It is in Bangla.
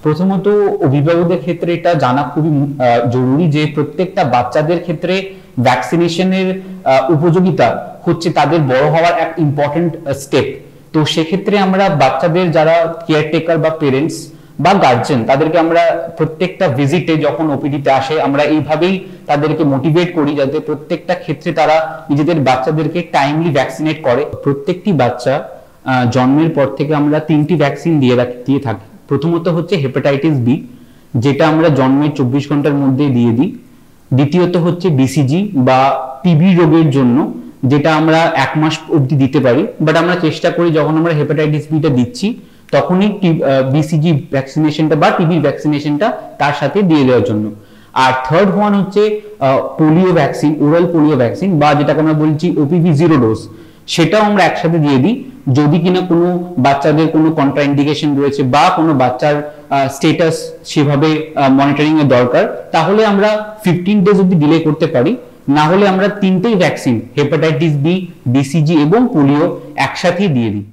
প্রথমত অভিভাবকদের ক্ষেত্রে এটা জানা খুবই জরুরি যে প্রত্যেকটা বাচ্চাদের ক্ষেত্রে ভ্যাকসিনেশনের উপযোগিতা হচ্ছে তাদের বড় হওয়ার এক ইম্পর্টেন্ট স্টেপ। তো সেক্ষেত্রে আমরা বাচ্চাদের যারা কেয়ারটেকার বা পেরেন্টস বা গার্জেন তাদেরকে আমরা প্রত্যেকটা ভিজিটে যখন ওপিডিতে আসে আমরা এইভাবেই তাদেরকে মোটিভেট করি যাতে প্রত্যেকটা ক্ষেত্রে তারা নিজেদের বাচ্চাদেরকে টাইমলি ভ্যাকসিনেট করে। প্রত্যেকটি বাচ্চা জন্মের পর থেকে আমরা 3টি ভ্যাকসিন দিয়ে থাকি। প্রথমত হচ্ছে হেপাটাইটিস বি, যেটা আমরা জন্মের 24 ঘন্টার মধ্যে দিয়ে দিই। দ্বিতীয়ত হচ্ছে বিসিজি বা টিবি রোগের জন্য, যেটা আমরা 1 মাস অবধি দিতে পারি, বাট আমরা চেষ্টা করি যখন আমরা হেপাটাইটিস বিটা দিচ্ছি তখনই বিসিজি ভ্যাকসিনেশনটা বা টিবি ভ্যাকসিনেশনটা তার সাথে দিয়ে দেওয়ার জন্য। আর থার্ড ওয়ান হচ্ছে polio vaccine, oral polio vaccine বা যেটাকে আমরা বলছি ওপিভি 0 ডোজ, সেটাও আমরা একসাথে দিয়ে দিই। যদি কিনা কোনো বাচ্চাদের কোনো কন্ট্রাইন্ডিকেশন রয়েছে বা কোনো বাচ্চার স্টেটাস সেভাবে মনিটরিং এর দরকার, তাহলে আমরা 15 ডেজ অবধি ডিলে করতে পারি। না হলে আমরা 3টেই ভ্যাকসিন হেপাটাইটিস বি, বিসিজি এবং পোলিও একসাথেই দিয়ে দিই।